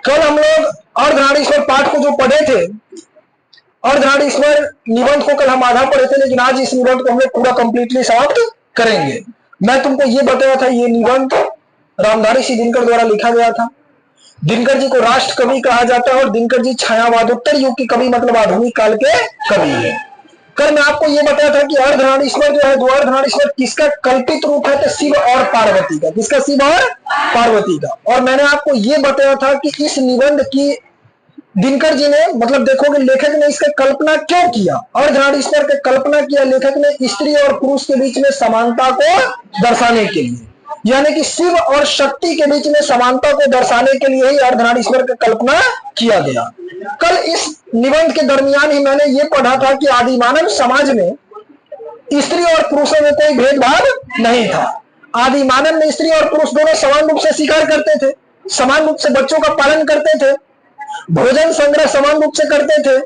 कल हम लोग अर्धनारीश्वर पाठ को जो पढ़े थे, अर्धनारीश्वर निबंध को कल हम आधा पढ़े थे, लेकिन आज इस निबंध को हम लोग पूरा कंप्लीटली समाप्त करेंगे। मैं तुमको ये बताया था, ये निबंध रामधारी सिंह दिनकर द्वारा लिखा गया था। दिनकर जी को राष्ट्र कवि कहा जाता है और दिनकर जी छायावादोत्तर युग के कवि मतलब आधुनिक काल के कवि है। कल मैं आपको ये बताया था कि अर्धनारीश्वर जो है, दो अर्धनारीश्वर किसका कल्पित रूप है, तो शिव और पार्वती का। किसका? शिव और पार्वती का। और मैंने आपको ये बताया था कि इस निबंध की दिनकर जी ने, मतलब देखोगे लेखक ने इसका कल्पना क्यों किया। अर्धनारीश्वर का कल्पना किया लेखक ने स्त्री और पुरुष के बीच में समानता को दर्शाने के लिए, यानी कि शिव और शक्ति के बीच में समानता को दर्शाने के लिए ही अर्धनारीश्वर की कल्पना किया गया। कल इस निबंध के दरमियान ही मैंने ये पढ़ा था कि आदिमानव समाज में स्त्री और पुरुषों में कोई भेदभाव नहीं था। आदिमानव में स्त्री और पुरुष दोनों समान रूप से शिकार करते थे, समान रूप से बच्चों का पालन करते थे, भोजन संग्रह समान रूप से करते थे।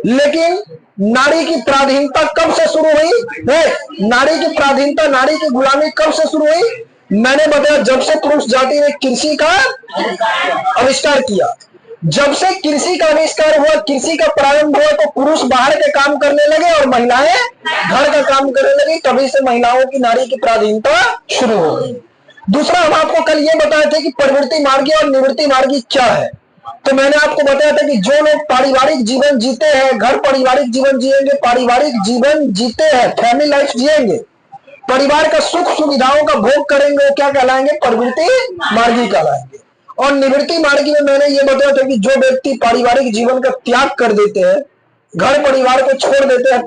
लेकिन नारी की पराधीनता कब से शुरू हुई? नारी की पराधीनता, नारी की गुलामी कब से शुरू हुई? मैंने बताया जब से पुरुष जाति ने कृषि का आविष्कार किया। जब से कृषि का आविष्कार हुआ, कृषि का प्रारंभ हुआ, तो पुरुष बाहर के काम करने लगे और महिलाएं घर का काम करने लगी। तभी से महिलाओं की, नारी की पराधीनता शुरू हो गई। दूसरा, हम आपको कल ये बताए थे कि प्रवृत्ति मार्गी और निवृत्ति मार्गी क्या है। तो मैंने आपको बताया था कि जो लोग पारिवारिक जीवन जीते हैं, घर पारिवारिक जीवन जिएंगे, पारिवारिक जीवन जीते हैं, फैमिली लाइफ जिएंगे, परिवार का सुख सुविधाओं का भोग करेंगे, वो क्या कहलाएंगे? प्रवृत्ति मार्गी कहलाएंगे। और निवृत्ति मार्गी में मैंने ये बताया था कि जो व्यक्ति पारिवारिक जीवन का त्याग कर देते हैं, घर परिवार को छोड़ देते हैं,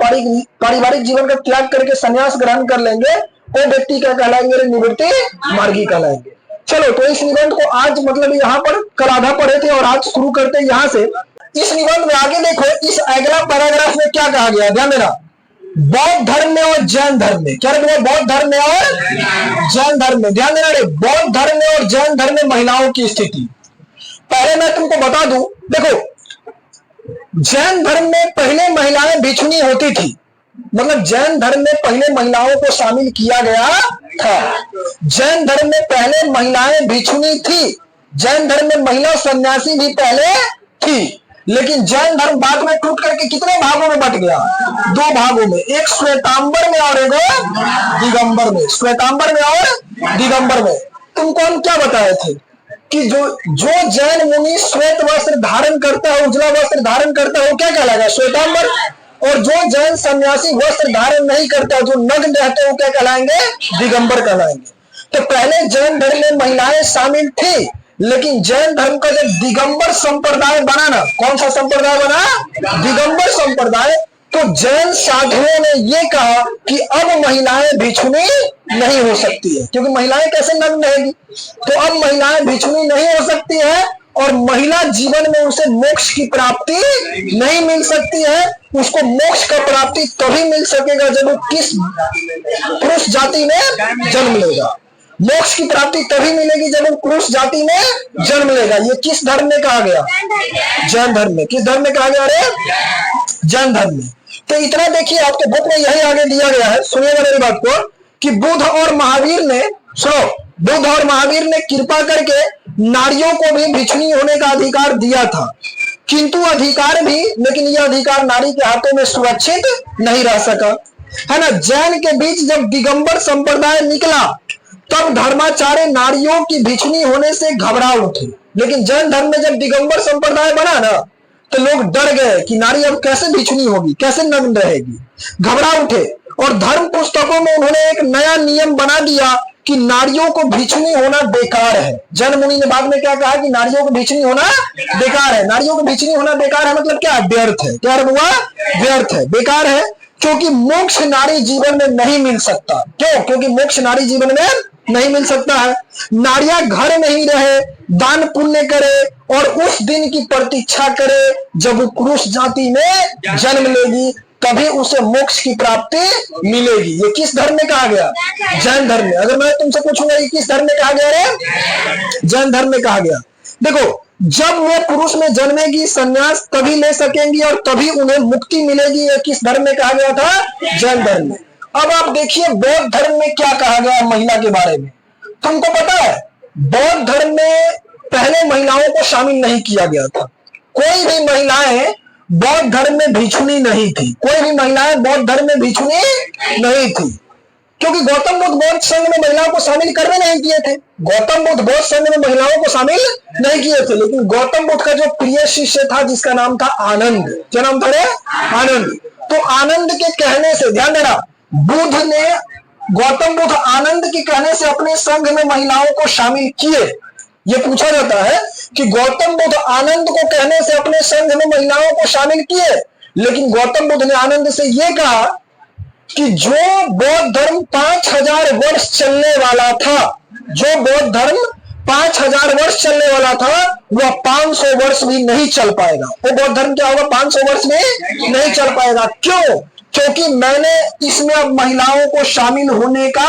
पारिवारिक जीवन का त्याग करके संन्यास ग्रहण कर लेंगे, वो व्यक्ति क्या कहलाएंगे? निवृत्ति मार्गी कहलाएंगे। चलो, तो इस निबंध को आज मतलब यहाँ पर कल आधा पढ़े थे और आज शुरू करते हैं यहाँ से। इस निबंध में आगे देखो, इस अगला पैराग्राफ में क्या कहा गया, ध्यान देना। बौद्ध धर्म में और जैन धर्म में, क्या बोला? बौद्ध धर्म में और जैन धर्म में, ध्यान देना रे। बौद्ध धर्म में और जैन धर्म में महिलाओं की स्थिति। पहले मैं तुमको बता दूं, देखो जैन धर्म में पहले महिलाएं भिक्षुणी होती थी, मतलब जैन धर्म में पहले महिलाओं को शामिल किया गया था। जैन धर्म में पहले महिलाएं भिक्षुणी थी, जैन धर्म में महिला सन्यासी भी पहले थी। लेकिन जैन धर्म बाद में टूट करके कितने भागों में बट गया? दो भागों में, एक श्वेतांबर में और एक दिगंबर में। श्वेतांबर में और दिगंबर में। तुमको हम क्या बताए थे कि जो जैन मुनि श्वेत वस्त्र धारण करता है, उजला वस्त्र धारण करता है, वो क्या कहलाएगा? श्वेतांबर। और जो जैन सन्यासी वस्त्र धारण नहीं करता, जो नग्न रहते हैं, वो क्या कहलाएंगे? दिगंबर कहलाएंगे। तो पहले जैन धर्म में महिलाएं शामिल थी, लेकिन जैन धर्म का जब दिगंबर संप्रदाय बना ना, कौन सा संप्रदाय बना? दिगंबर संप्रदाय। तो जैन साधुओं ने ये कहा कि अब महिलाएं भिक्षुणी नहीं हो सकती है, क्योंकि महिलाएं कैसे नग्न रहेगी? तो अब महिलाएं भिक्षुणी नहीं हो सकती है और महिला जीवन में उसे मोक्ष की प्राप्ति नहीं मिल सकती है। उसको मोक्ष का प्राप्ति तभी मिल सकेगा जब वो किस पुरुष जाति में जन्म लेगा। मोक्ष की प्राप्ति तभी मिलेगी जब वो पुरुष जाति में जन्म लेगा। ये किस धर्म में कहा गया? जैन धर्म में। किस धर्म में कहा गया? अरे जैन धर्म में। तो इतना देखिए, आपके बुक में यही आगे दिया गया है, सुनिएगा मेरी बात को, कि बुद्ध और महावीर ने, सुनो, बुद्ध और महावीर ने कृपा करके नारियों को भी भिक्षुणी होने का अधिकार दिया था, किंतु अधिकार भी, लेकिन यह अधिकार नारी के हाथों में सुरक्षित नहीं रह सका, है ना। जैन के बीच जब दिगंबर संप्रदाय निकला, तब धर्माचार्य नारियों की भिक्षुणी होने से घबरा उठे। लेकिन जैन धर्म में जब दिगंबर संप्रदाय बना ना, तो लोग डर गए कि नारी अब कैसे भिक्षुणी होगी, कैसे नग्न रहेगी, घबरा उठे। और धर्म पुस्तकों में उन्होंने एक नया नियम बना दिया कि नारियों को भिक्षुणी होना बेकार है। जैन मुनि ने बाद में क्या कहा कि नारियों को भिक्षुणी होना बेकार है। नारियों को भिक्षुणी होना बेकार है मतलब क्या? व्यर्थ है। क्या हुआ? व्यर्थ है, बेकार है, क्योंकि मोक्ष नारी जीवन में नहीं मिल सकता। क्यों? क्योंकि मोक्ष नारी जीवन में नहीं मिल सकता है। नारियां घर में ही रहे, दान पुण्य करे और उस दिन की प्रतीक्षा करे जब वो पुरुष जाति में जन्म लेगी, तभी उसे मोक्ष की प्राप्ति मिलेगी। ये किस धर्म में कहा गया? जैन धर्म में। अगर मैं तुमसे पूछूंगा ये किस धर्म में कहा गया रे? जैन धर्म में कहा गया। देखो, जब वो पुरुष में जन्मेगी, संन्यास तभी ले सकेंगी और तभी उन्हें मुक्ति मिलेगी। ये किस धर्म में कहा गया था? जैन धर्म में। अब आप देखिए बौद्ध धर्म में क्या कहा गया महिला के बारे में। तुमको पता है बौद्ध धर्म में पहले महिलाओं को शामिल नहीं किया गया था। कोई भी महिलाएं बौद्ध धर्म में भिक्षुणी नहीं थी, कोई भी महिलाएं बौद्ध धर्म में भिक्षुणी नहीं थी, क्योंकि गौतम बुद्ध बौद्ध संघ में महिलाओं को शामिल करने नहीं किए थे। गौतम बुद्ध बौद्ध संघ में महिलाओं को शामिल नहीं किए थे, लेकिन गौतम बुद्ध का जो प्रिय शिष्य था जिसका नाम था आनंद, क्या नाम था रे? आनंद। तो आनंद के कहने से, ध्यान देना, बुद्ध ने, गौतम बुद्ध आनंद के कहने से अपने संघ में महिलाओं को शामिल किए। ये पूछा जाता है कि गौतम बुद्ध आनंद को कहने से अपने संघ में महिलाओं को शामिल किए, लेकिन गौतम बुद्ध ने आनंद से यह कहा कि जो बौद्ध धर्म 5000 वर्ष चलने वाला था, जो बौद्ध धर्म 5000 वर्ष चलने वाला था, वह 500 वर्ष भी नहीं चल पाएगा। वो बौद्ध धर्म क्या होगा? 500 वर्ष में नहीं चल पाएगा। क्यों? क्योंकि मैंने इसमें अब महिलाओं को शामिल होने का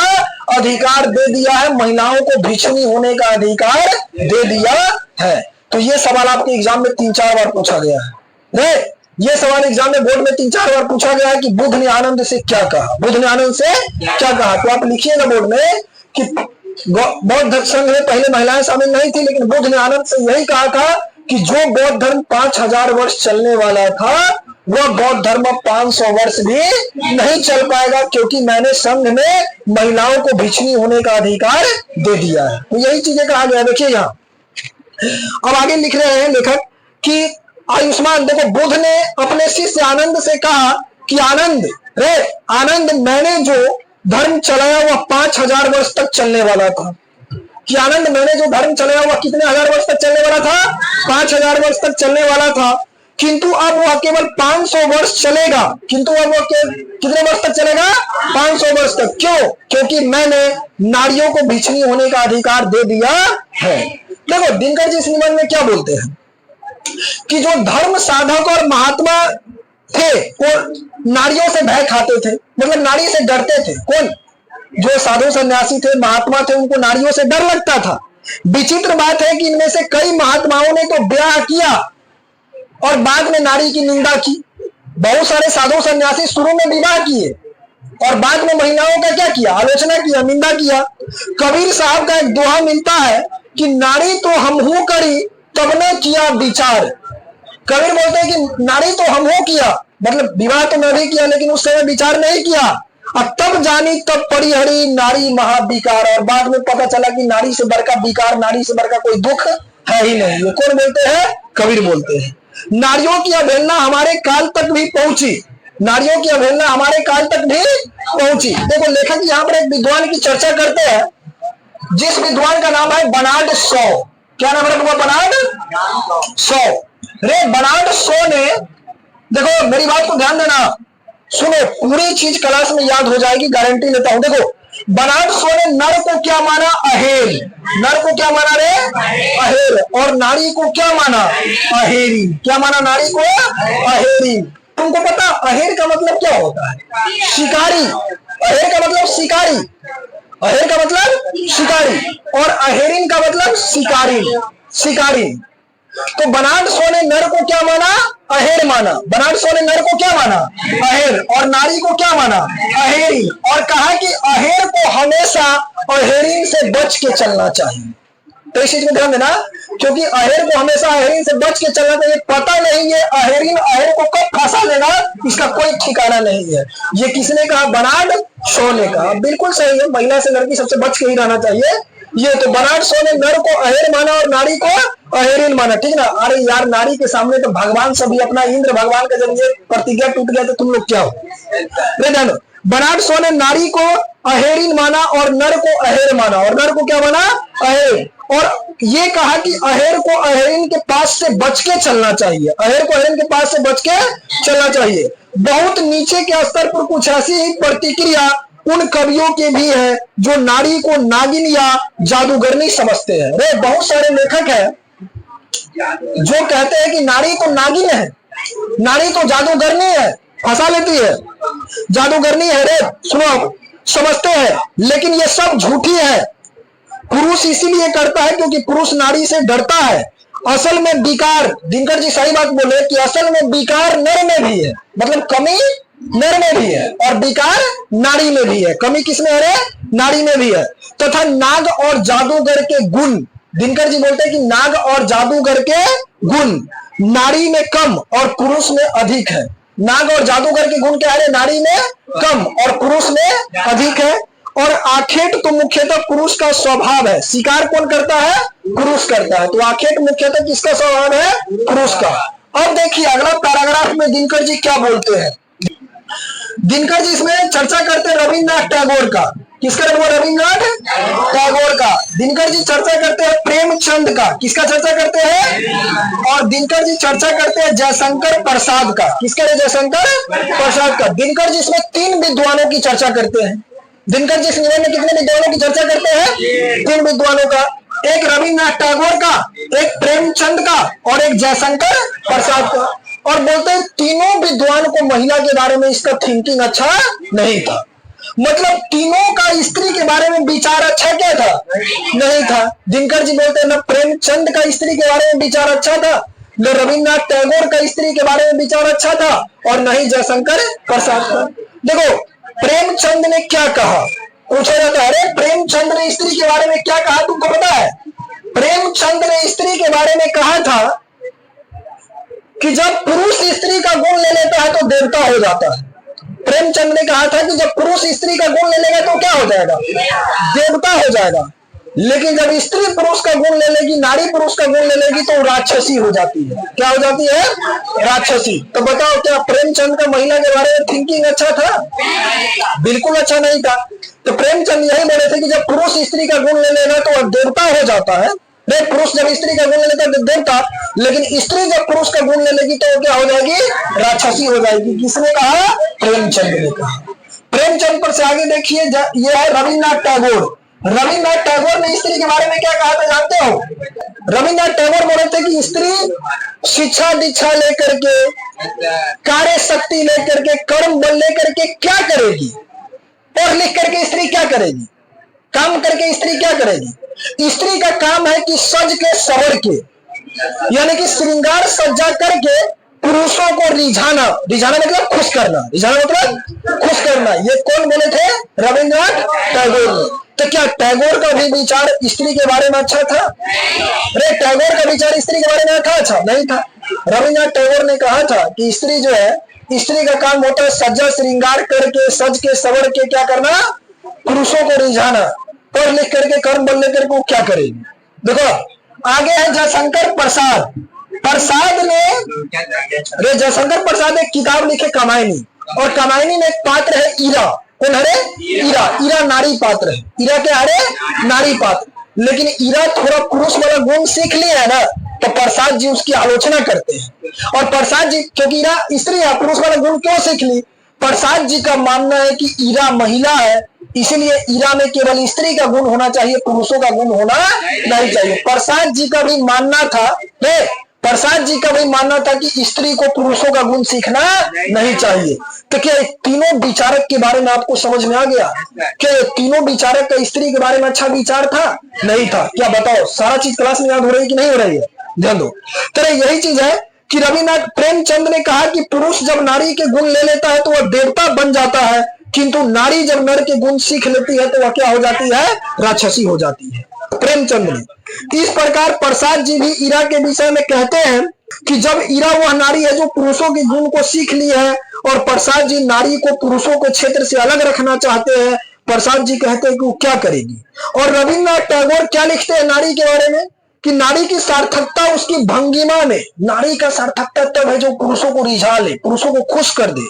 अधिकार दे दिया है, महिलाओं को भिक्षुणी होने का अधिकार दे दिया है। तो ये सवाल आपके एग्जाम में 3-4 बार पूछा गया है। ये सवाल एग्जाम में बोर्ड में 3-4 बार पूछा गया है कि बुद्ध ने आनंद से क्या कहा, बुद्ध ने आनंद से क्या कहा। तो आप लिखिएगा बोर्ड में कि बौद्ध संघ में पहले महिलाएं शामिल नहीं थी, लेकिन बुद्ध ने आनंद से यही कहा था कि जो बौद्ध धर्म 5000 वर्ष चलने वाला था, वह बौद्ध धर्म 500 वर्ष भी नहीं चल पाएगा, क्योंकि मैंने संघ में महिलाओं को भिक्षुणी होने का अधिकार दे दिया है। तो यही चीजें कहा गया। देखिए यहाँ अब आगे लिख रहे हैं लेखक कि आयुष्मान, देखो, बुद्ध ने अपने शिष्य आनंद से कहा कि आनंद, मैंने जो धर्म चलाया वह 5000 वर्ष तक चलने वाला था। कि आनंद, मैंने जो धर्म चलाया वह कितने हजार वर्ष तक चलने वाला था? 5000 वर्ष तक चलने वाला था, किंतु अब वह केवल 500 वर्ष चलेगा। किंतु अब वह कितने वर्ष तक चलेगा? 500 वर्ष तक। क्यों? क्योंकि मैंने नारियों को भिक्षुणी होने का अधिकार दे दिया है। देखो, दिनकर जी इस निबंध में क्या बोलते हैं कि जो धर्म साधक और महात्मा थे वो नारियों से भय खाते थे, मतलब नारी से डरते थे। कौन? जो साधु सन्यासी थे, महात्मा थे, उनको नारियों से डर लगता था। विचित्र बात है कि इनमें से कई महात्माओं ने तो ब्याह किया और बाद में नारी की निंदा की। बहुत सारे साधु सन्यासी शुरू में विवाह किए और बाद में महिलाओं का क्या किया? आलोचना किया, निंदा किया। कबीर साहब का एक दोहा मिलता है कि नारी तो हमहू करी तब न किया विचार। कबीर बोलते हैं कि नारी तो हमहू किया, मतलब विवाह तो मैं भी किया, लेकिन उस समय विचार नहीं किया। अब तब जानी तब परिहरी नारी महाविकार। और बाद में पता चला कि नारी से बढ़कर विकार, नारी से बढ़कर कोई दुख है ही नहीं। ये कौन बोलते हैं? कबीर बोलते हैं। नारियों की अवहेलना हमारे काल तक भी पहुंची, नारियों की अवहेलना हमारे काल तक भी पहुंची। देखो, लेखक यहाँ पर एक विद्वान की चर्चा करते हैं, जिस विद्वान का नाम है बर्नार्ड शॉ। क्या नाम है? Bernard Shaw. बर्नार्ड शॉ ने, देखो मेरी बात को ध्यान देना, सुनो, पूरी चीज क्लास में याद हो जाएगी, गारंटी लेता हूं। देखो, बर्नार्ड शॉ ने नर को क्या माना? अहेल। नर को क्या माना रे? अहेल। और नारी को क्या माना? अहेरी। क्या माना? नारी को अहेरी। तुमको पता अहेर का मतलब क्या होता है? शिकारी। अहेर का मतलब शिकारी, अहेर का मतलब शिकारी, और अहेरिन का मतलब शिकारी, शिकारी। तो बर्नार्ड शॉ ने नर को क्या माना? अहेर माना। बर्नार्ड शॉ ने नर को क्या माना? अहेर। और नारी को क्या माना? अहेरी। और कहा कि अहेर को हमेशा अहेरिन से बच के चलना चाहिए। तो इस चीज में ध्यान देना, क्योंकि अहेर को हमेशा अहेरिन से बच के चलना चाहिए। पता नहीं है अहेरिन अहेर को कब फंसा लेगा, इसका कोई ठिकाना नहीं है। ये किसने कहा? बर्नार्ड शॉ ने कहा। बिल्कुल सही है, महिला से लड़की सबसे बच के ही रहना चाहिए। ये तो बर्नार्ड शॉ ने नर को अहेर माना और नारी को अहेरिन माना, ठीक ना? अरे यार, नारी के सामने तो भगवान सभी, अपना इंद्र भगवान का जब ये प्रतिज्ञा टूट गया तो तुम लोग क्या हो? बर्नार्ड शॉ ने नारी को अहेरिन माना और नर को अहेर माना, और नर को क्या माना? अहेर। और ये कहा कि अहेर को अहेरिन के पास से बच के चलना चाहिए, अहेर को अहेरिन के पास से बच के चलना चाहिए। बहुत नीचे के स्तर पर कुछ ऐसी ही प्रतिक्रिया उन कवियों के भी है जो नारी को नागिन या जादूगरनी समझते हैं। रे, बहुत सारे लेखक हैं जो कहते हैं कि नारी तो नागिन है, नारी तो जादूगरनी है, फंसा लेती है, जादूगरनी है। रे सुनो, समझते हैं, लेकिन ये सब झूठी है। पुरुष इसीलिए करता है क्योंकि पुरुष नारी से डरता है। असल में विकार, दिनकर जी सही बात बोले कि असल में विकार नर में भी है, मतलब कमी नर में भी है और विकार नारी में भी है। कमी किसमें है? नारी में भी है। तथा नाग और जादूगर के गुण दिनकर जी बोलते हैं कि नाग और जादूगर के गुण नारी में कम और पुरुष में अधिक है। नाग और जादूगर के गुण क्या है? नारी में कम और पुरुष में अधिक है। और आखेट तो मुख्यतः पुरुष का स्वभाव है, शिकार कौन करता है? पुरुष करता है। तो आखेट मुख्यतः किसका स्वभाव है? पुरुष का। अब देखिए अगला पैराग्राफ में दिनकर जी क्या बोलते हैं। दिनकर जी इसमें चर्चा करते हैं रविन्द्रनाथ टैगोर का। किसका? रविन्द्रनाथ टैगोर का। दिनकर जी चर्चा करते हैं प्रेमचंद का। किसका चर्चा करते हैं? और दिनकर जी चर्चा करते हैं जयशंकर प्रसाद का। किसका? जयशंकर प्रसाद का। दिनकर जी इसमें 3 विद्वानों की चर्चा करते हैं। दिनकर जी इस निबंध में कितने विद्वानों की चर्चा करते हैं? 3 विद्वानों का, एक रविन्द्रनाथ टैगोर का, एक प्रेमचंद का और एक जयशंकर प्रसाद का। और बोलते हैं तीनों विद्वान को महिला के बारे में इसका थिंकिंग अच्छा नहीं था। मतलब तीनों का स्त्री के बारे में विचार अच्छा क्या था? नहीं था। दिनकर जी बोलते हैं न प्रेमचंद का स्त्री के बारे में विचार अच्छा था, न रविन्द्रनाथ टैगोर का स्त्री के बारे में विचार अच्छा था, और न ही जयशंकर प्रसाद का। देखो प्रेमचंद ने क्या कहा, पूछा जाता है अरे प्रेमचंद ने स्त्री के बारे में क्या कहा, तुमको पता है? प्रेमचंद ने स्त्री के बारे में कहा था कि जब पुरुष स्त्री का गुण ले लेता है तो देवता हो जाता है। प्रेमचंद ने कहा था कि जब पुरुष स्त्री का गुण ले लेगा तो क्या हो जाएगा? देवता हो जाएगा। लेकिन जब स्त्री पुरुष का गुण ले लेगी, नारी पुरुष का गुण ले लेगी तो राक्षसी हो जाती है। क्या हो जाती है? राक्षसी। तो बताओ क्या प्रेमचंद का महिला के बारे में थिंकिंग अच्छा था? बिल्कुल अच्छा नहीं था। तो प्रेमचंद यही बोले थे कि जब पुरुष स्त्री का गुण ले लेगा तो वह देवता हो जाता है। नहीं, पुरुष जब स्त्री का गुण ले लेता है देवता, लेकिन स्त्री जब पुरुष का गुण ले लेगी तो क्या हो जाएगी? राक्षसी हो जाएगी। किसने कहा? प्रेमचंद ने कहा। प्रेमचंद पर से आगे देखिए, यह है रविन्द्रनाथ टैगोर। रविन्द्रनाथ टैगोर ने स्त्री के बारे में क्या कहा था जानते हो? रविन्द्रनाथ टैगोर बोले थे कि स्त्री शिक्षा दीक्षा लेकर के, कार्य शक्ति लेकर के, कर्म बल लेकर के क्या करेगी? पढ़ लिख करके स्त्री क्या करेगी? काम करके स्त्री क्या करेगी? स्त्री का काम है कि सज के सवर के, यानी कि श्रृंगार सज्जा करके पुरुषों को रिझाना। रिझाना मतलब खुश करना। रिझाना मतलब खुश करना। ये कौन बोले थे? रविन्द्रनाथ टैगोर ने। तो क्या टैगोर का भी विचार स्त्री के बारे में अच्छा था? अरे टैगोर का विचार स्त्री के बारे में था? अच्छा नहीं था। रविन्द्रनाथ टैगोर ने कहा था कि स्त्री जो है, स्त्री का काम होता है सज्जा श्रृंगार करके, सज के सवर के क्या करना? पुरुषों को रिझाना। पढ़ लिख करके, कर्म बल लेकर वो क्या करेगी? देखो आगे है जयशंकर प्रसाद। प्रसाद ने, अरे जयशंकर प्रसाद एक किताब लिखे कामायनी, और कामायनी में एक पात्र है ईरा। कौन है? ईरा। ईरा नारी पात्र है। ईरा क्या है? नारी पात्र। लेकिन ईरा थोड़ा पुरुष वाला गुण सीख लिया है ना, तो प्रसाद जी उसकी आलोचना करते हैं। और प्रसाद जी, क्योंकि ईरा स्त्री है, पुरुष वाला गुण क्यों सीख ली? प्रसाद जी का मानना है कि ईरा महिला है, इसलिए ईरा में केवल स्त्री का गुण होना चाहिए, पुरुषों का गुण होना नहीं चाहिए। प्रसाद जी का भी मानना था, प्रसाद जी का भी मानना था कि स्त्री को पुरुषों का गुण सीखना नहीं चाहिए। तो क्या तीनों विचारक के बारे में आपको समझ में आ गया? क्या तीनों विचारक का स्त्री के बारे में अच्छा विचार था? नहीं था। क्या बताओ, सारा चीज क्लास में याद हो रही है कि नहीं हो रही है? ध्यान दो। तो यही चीज है कि रविन्द्रनाथ प्रेमचंद ने कहा कि पुरुष जब नारी के गुण ले लेता है तो वह देवता बन जाता है, किंतु नारी जब नर के गुण सीख लेती है तो वह क्या हो जाती है? राक्षसी हो जाती है। प्रेमचंद ने। इस प्रकार प्रसाद जी भी ईरा के विषय में कहते हैं कि जब ईरा वह नारी है जो पुरुषों के गुण को सीख ली है, और प्रसाद जी नारी को पुरुषों के क्षेत्र से अलग रखना चाहते हैं, प्रसाद जी कहते हैं कि वो क्या करेगी। और रविन्द्रनाथ टैगोर क्या लिखते हैं नारी के बारे में? कि नारी की सार्थकता उसकी भंगिमा में। नारी का सार्थकता तब है जो पुरुषों को रिझा ले, पुरुषों को खुश कर दे,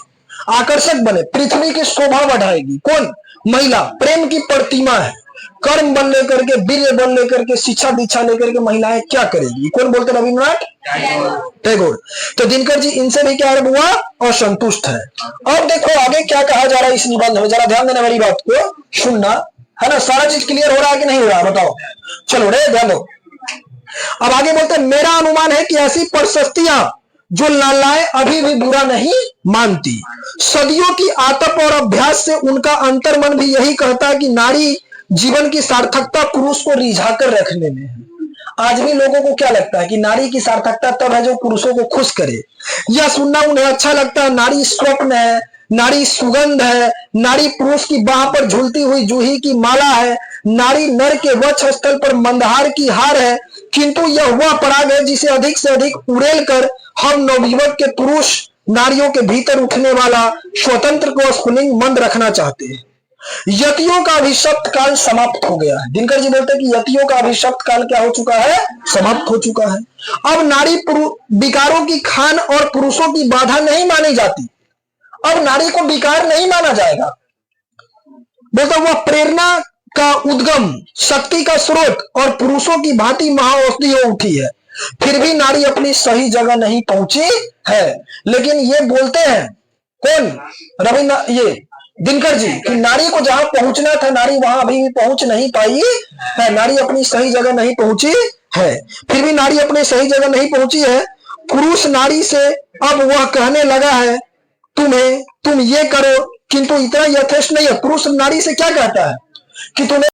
आकर्षक बने, पृथ्वी की शोभा बढ़ाएगी। कौन? महिला। प्रेम की प्रतिमा है। कर्म बल लेकर के, वीर्य बल लेकर के, शिक्षा दीक्षा लेकर के महिलाएं क्या करेगी? कौन बोलते? रविन्द्रनाथ टैगोर। तो दिनकर जी इनसे भी क्या हुआ? असंतुष्ट है। अब देखो आगे क्या कहा जा रहा है इस निबंध में, जरा ध्यान देना, मेरी बात को सुनना है ना। सारा चीज क्लियर हो रहा है कि नहीं हो रहा? बताओ। चलो रे ध्यान दो। अब आगे बोलते हैं, मेरा अनुमान है कि ऐसी परिस्थितियां जो लालाएं अभी भी बुरा नहीं मानती, सदियों की आतप और अभ्यास से उनका अंतर्मन भी यही कहता है कि नारी जीवन की सार्थकता पुरुष को रिझाकर रखने में है। आज भी लोगों को क्या लगता है कि नारी की सार्थकता तब है जो पुरुषों को खुश करे। यह सुनना उन्हें अच्छा लगता है। नारी स्वप्न है, नारी सुगंध है, नारी पुरुष की बाह पर झूलती हुई जूही की माला है, नारी नर के वक्ष स्थल पर मंदहार की हार है, किंतु यह वह पराग है जिसे अधिक से अधिक उड़ेल कर हम नवयुवक के पुरुष नारियों के भीतर उठने वाला स्वतंत्र को स्फुलिंग मंद रखना चाहते हैं। यतियों का अभिशप्त काल समाप्त हो गया है। दिनकर जी बोलते हैं कि यतियों का अभिशप्त काल क्या हो चुका है? समाप्त हो चुका है। अब नारी विकारों की खान और पुरुषों की बाधा नहीं मानी जाती। अब नारी को विकार नहीं माना जाएगा। बोलता वह प्रेरणा का उद्गम, शक्ति का स्रोत और पुरुषों की भांति महाऔषधि हो उठी है। फिर भी नारी अपनी सही जगह नहीं पहुंची है। लेकिन ये बोलते हैं कौन? रविन्द्रनाथ, ये दिनकर जी, कि नारी को जहां पहुंचना था नारी वहां अभी भी पहुंच नहीं पाई है। नारी अपनी सही जगह नहीं पहुंची है। फिर भी नारी अपनी सही जगह नहीं पहुंची है। पुरुष नारी से अब वह कहने लगा है तुम ये करो, किंतु इतना यथेष्ट नहीं है। पुरुष नारी से क्या कहता है कि तुम्हें